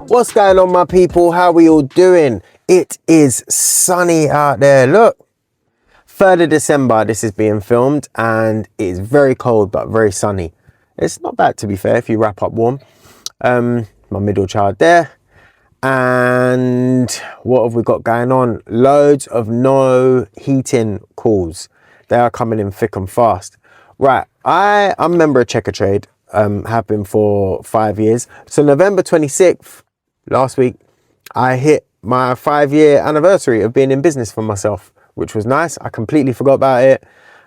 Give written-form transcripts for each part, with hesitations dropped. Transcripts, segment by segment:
What's going on, my people? How are we all doing? It is sunny out there. Look, 3rd of December this is being filmed and it is very cold but very sunny. It's not bad, to be fair, if you wrap up warm. My middle child there. And what have we got going on? Loads of no heating calls. They are coming in thick and fast. Right, I'm a member of Checker Trade, have been for 5 years. So November 26th, last week, I hit my 5-year anniversary of being in business for myself, which was nice. I completely forgot about it.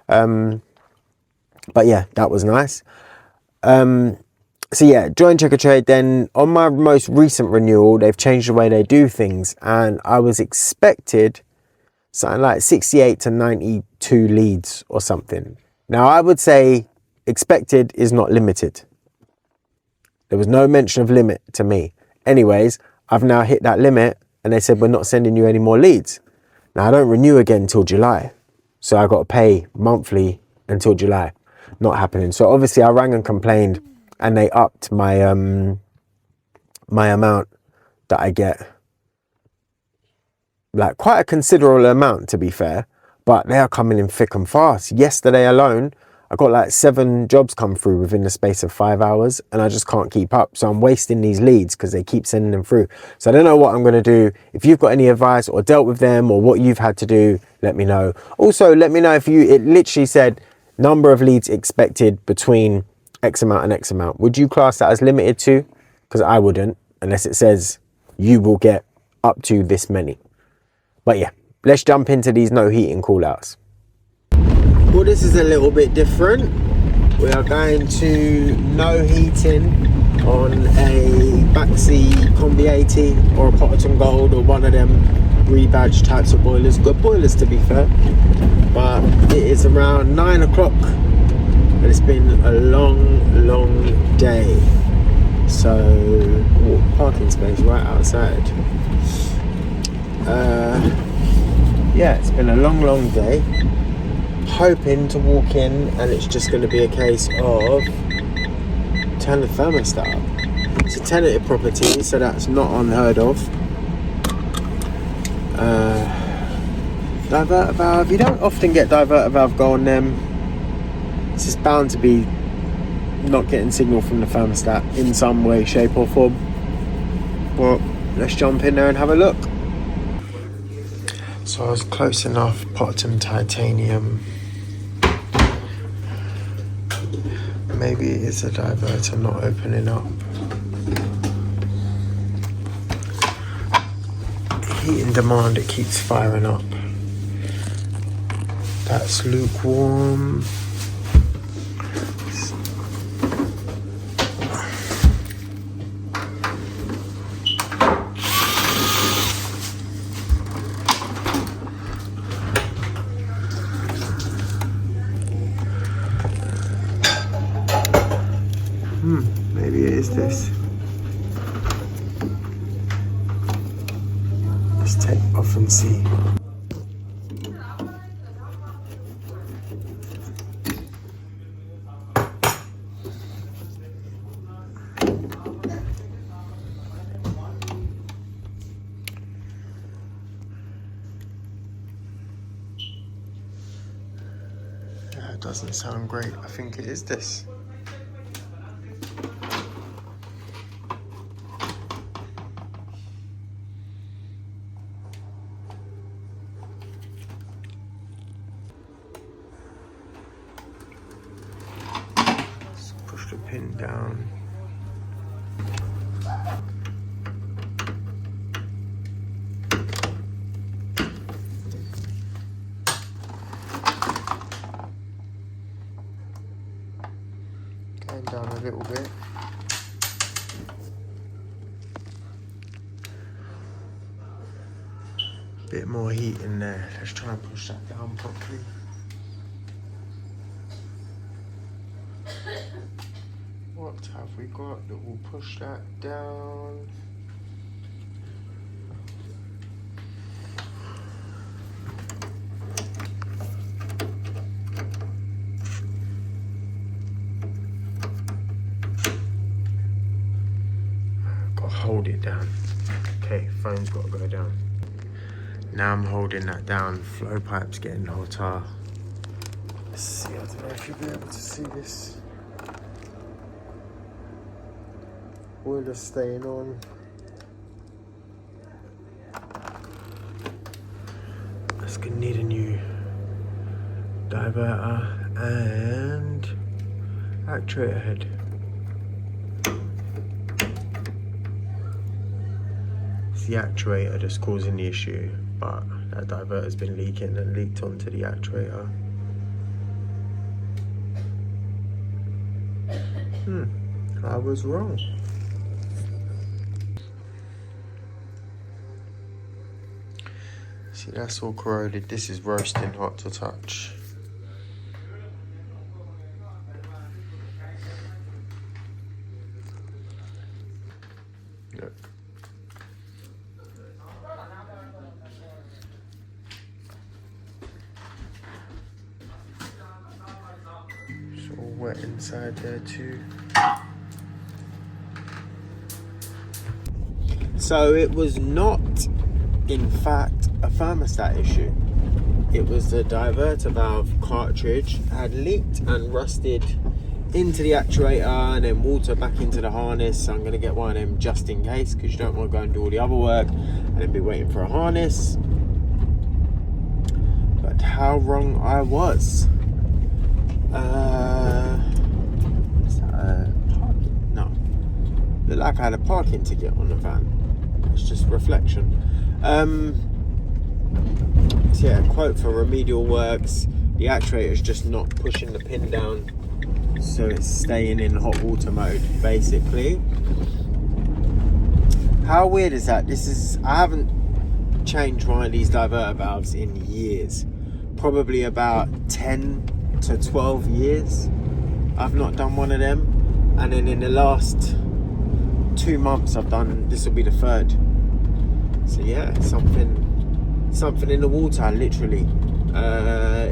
But yeah, that was nice. So yeah, joined Checker Trade. Then on my most recent renewal, they've changed the way they do things. And I was expected something like 68 to 92 leads or something. Now I would say expected is not limited. There was no mention of limit to me. Anyways, I've now hit that limit and they said, we're not sending you any more leads. Now I don't renew again until July. So I got to pay monthly until July. Not happening. So obviously I rang and complained and they upped my my amount that I get. Like quite a considerable amount, to be fair, but they are coming in thick and fast. Yesterday alone, I got like 7 jobs come through within the space of 5 hours and I just can't keep up. So I'm wasting these leads because they keep sending them through. So I don't know what I'm going to do. If you've got any advice or dealt with them or what you've had to do, let me know. Also, let me know if it literally said number of leads expected between X amount and X amount. Would you class that as limited to? Because I wouldn't, unless it says you will get up to this many. But yeah, let's jump into these no heating call outs. Well, this is a little bit different. We are going to no heating on a Baxi Combi 80 or a Potterton Gold or one of them rebadged types of boilers. Good boilers, to be fair. But it is around 9 o'clock and it's been a long day. So, parking space right outside. Yeah, it's been a long day. Hoping to walk in and it's just going to be a case of turn the thermostat up. It's a tenanted property, so that's not unheard of. Diverter valve, you don't often get diverter valve go on them. It's just bound to be not getting signal from the thermostat in some way, shape or form. Well, let's jump in there and have a look. So I was close enough, Potterton titanium. Maybe it's a diverter not opening up. Heat and demand, it keeps firing up. That's lukewarm. Maybe it is this. Let's take it off and see. Yeah, it doesn't sound great. I think it is this. Push the pin down. Going down a little bit. Bit more heat in there. Let's try and push that down properly. What have we got that will push that down? gotta hold it down. Okay, phone's gotta go down. Now I'm holding that down. Flow pipe's getting hotter. Let's see, I don't know if you'll be able to see this. Boiler's staying on. That's gonna need a new diverter and actuator head. It's the actuator that's causing the issue, but that diverter's been leaking and leaked onto the actuator. I was wrong. See, that's all corroded. This is roasting hot to touch. Look. It's all wet inside there too. So it was not, in fact, a thermostat issue. It was the diverter valve cartridge had leaked and rusted into the actuator and then water back into the harness. So I'm going to get one of them just in case, because you don't want to go and do all the other work and then be waiting for a harness. But how wrong I was. Parking? No. Looked like I had a parking ticket on the van. It's just reflection. So yeah, quote for remedial works. The actuator is just not pushing the pin down, so it's staying in hot water mode basically. How weird is that? I haven't changed one of these diverter valves in years, probably about 10 to 12 years. I've not done one of them, and then in the last 2 months I've done, this will be the third. So yeah, something in the water, literally.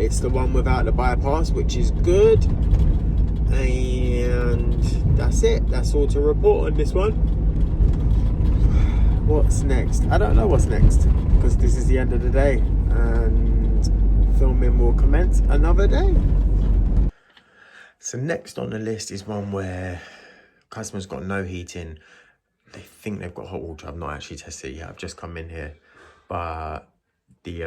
It's the one without the bypass, which is good, and that's it. That's all to report on this one. What's next? I don't know what's next, because this is the end of the day and filming will commence another day. So next on the list is one where customers got no heating. They think they've got hot water. I've not actually tested it yet. I've just come in here, but the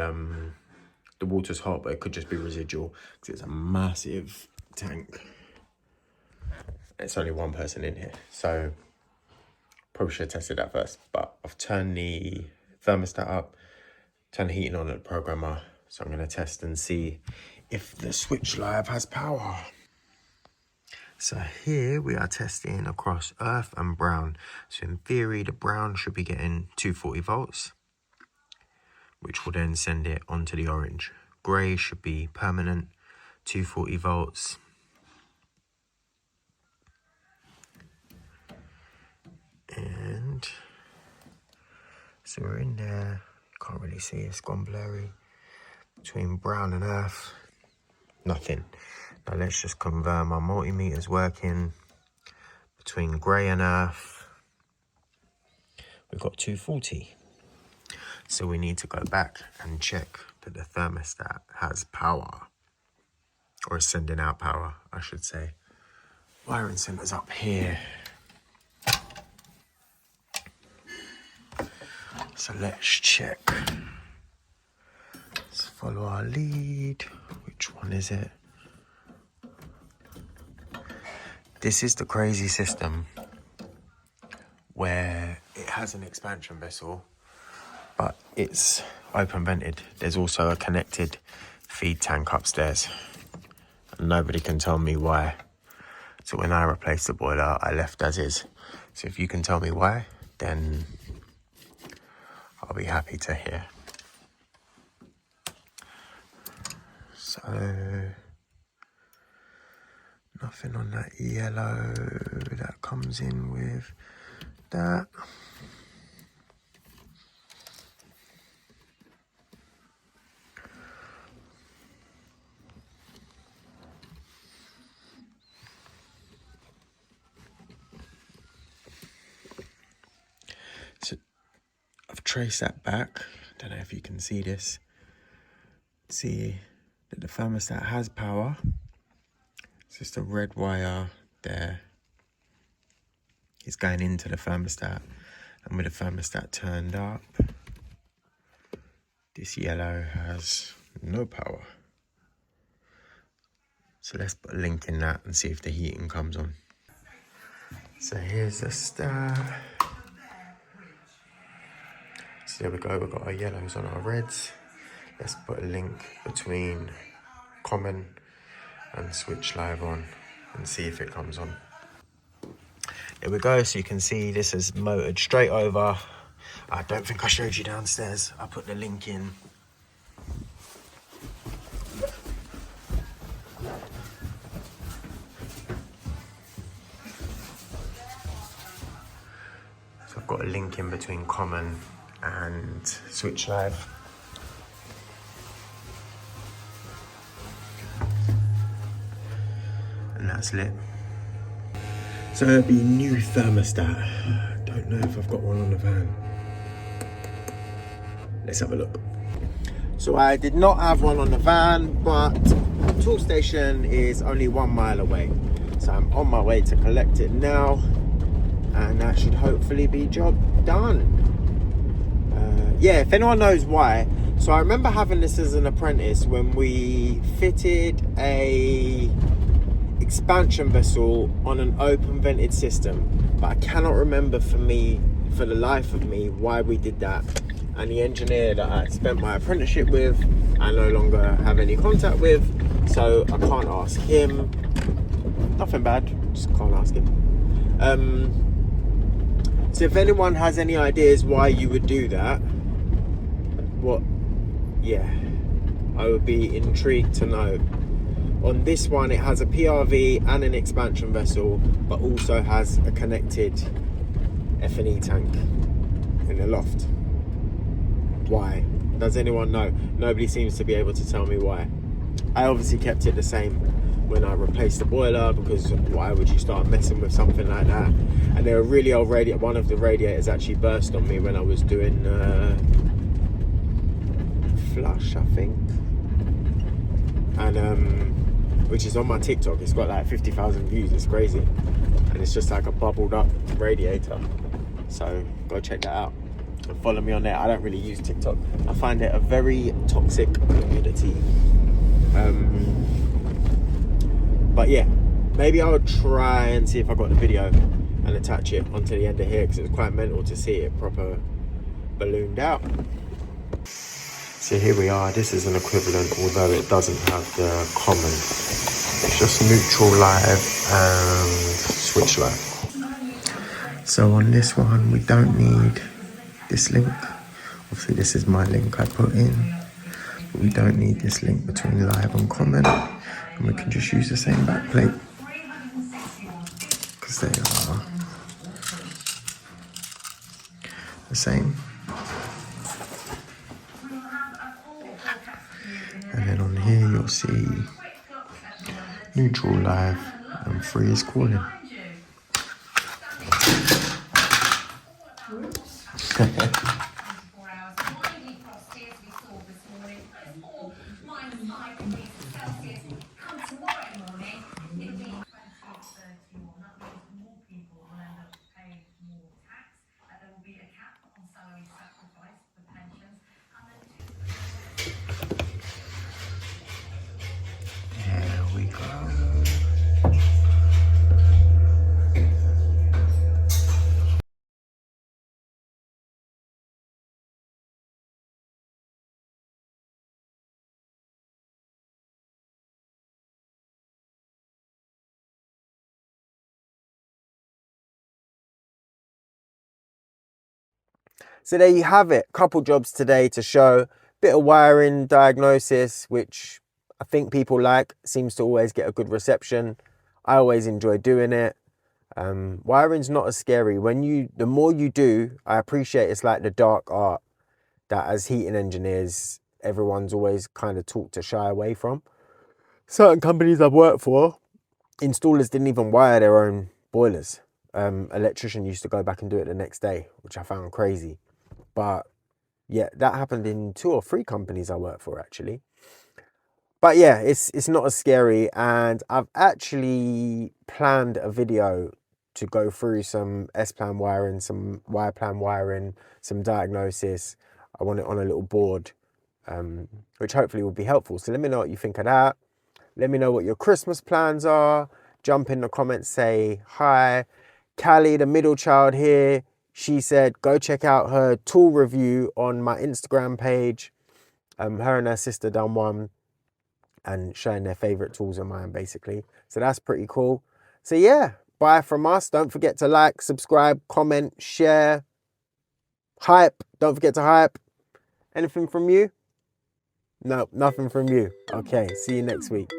water's hot, but it could just be residual because it's a massive tank. It's only one person in here, so probably should have tested that first. But I've turned the thermostat up, turned the heating on at the programmer, so I'm going to test and see if the switch live has power. So here we are testing across earth and brown. So in theory, the brown should be getting 240 volts, which will then send it onto the orange. Grey should be permanent, 240 volts. And so we're in there, can't really see, it's gone blurry. Between brown and earth, nothing. Now let's just confirm our multimeter's working. Between grey and earth, we've got 240. So we need to go back and check that the thermostat has power, or is sending out power, I should say. Wiring center's up here. So let's check. Let's follow our lead. Which one is it? This is the crazy system where it has an expansion vessel, but it's open vented. There's also a connected feed tank upstairs, and nobody can tell me why. So when I replaced the boiler, I left as is. So if you can tell me why, then I'll be happy to hear. So nothing on that yellow that comes in with that. trace that back. Don't know if you can see this. See that the thermostat has power. It's just a red wire there. It's going into the thermostat, and with the thermostat turned up, this yellow has no power. So let's put a link in that and see if the heating comes on. So here's the start. So there we go, we've got our yellows on our reds. Let's put a link between common and switch live on and see if it comes on. There we go, so you can see this is motored straight over. I don't think I showed you downstairs. I put the link in. So I've got a link in between common and switch live. And that's lit. So it'll be new thermostat. Don't know if I've got one on the van. Let's have a look. So I did not have one on the van, but the tool station is only 1 mile away. So I'm on my way to collect it now, and that should hopefully be job done. Yeah, if anyone knows why. So I remember having this as an apprentice when we fitted a expansion vessel on an open vented system, but I cannot remember for the life of me why we did that. And the engineer that I spent my apprenticeship with, I no longer have any contact with, so I can't ask him. Nothing bad, just can't ask him. So if anyone has any ideas why you would do that, I would be intrigued to know. On this one, it has a PRV and an expansion vessel, but also has a connected F&E tank in the loft. Why? Does anyone know? Nobody seems to be able to tell me why. I obviously kept it the same when I replaced the boiler, because why would you start messing with something like that? And they were really old radiator. One of the radiators actually burst on me when I was doing flush, I think. And which is on my TikTok. It's got like 50,000 views. It's crazy. And it's just like a bubbled up radiator. So go check that out and follow me on there. I don't really use TikTok. I find it a very toxic community. But yeah, maybe I would try and see if I got the video and attach it onto the end of here, because it's quite mental to see it proper ballooned out. So here we are. This is an equivalent, although it doesn't have the common. It's just neutral live and switch live. So on this one, we don't need this link. Obviously this is my link I put in, but we don't need this link between live and common, and we can just use the same back plate because they are the same. And then on here you'll see neutral live and free is calling. There we go. So there you have it. Couple jobs today to show. Bit of wiring diagnosis, which I think people like. Seems to always get a good reception. I always enjoy doing it. Wiring's not as scary. The more you do, I appreciate it's like the dark art that as heating engineers, everyone's always kind of taught to shy away from. Certain companies I've worked for, installers didn't even wire their own boilers. Electrician used to go back and do it the next day, which I found crazy. But Yeah, that happened in 2 or 3 companies I work for actually. But yeah, it's not as scary, and I've actually planned a video to go through some S-plan wiring, some Y-plan wiring, some diagnosis. I want it on a little board, which hopefully will be helpful. So let me know what you think of that. Let me know what your Christmas plans are. Jump in the comments, say hi. Callie, the middle child here, she said go check out her tool review on my Instagram page. Her and her sister done one and showing their favorite tools of mine basically. So that's pretty cool. So yeah, bye from us. Don't forget to like, subscribe, comment, share, hype. Don't forget to hype. Anything from you? No, nothing from you. Okay, see you next week.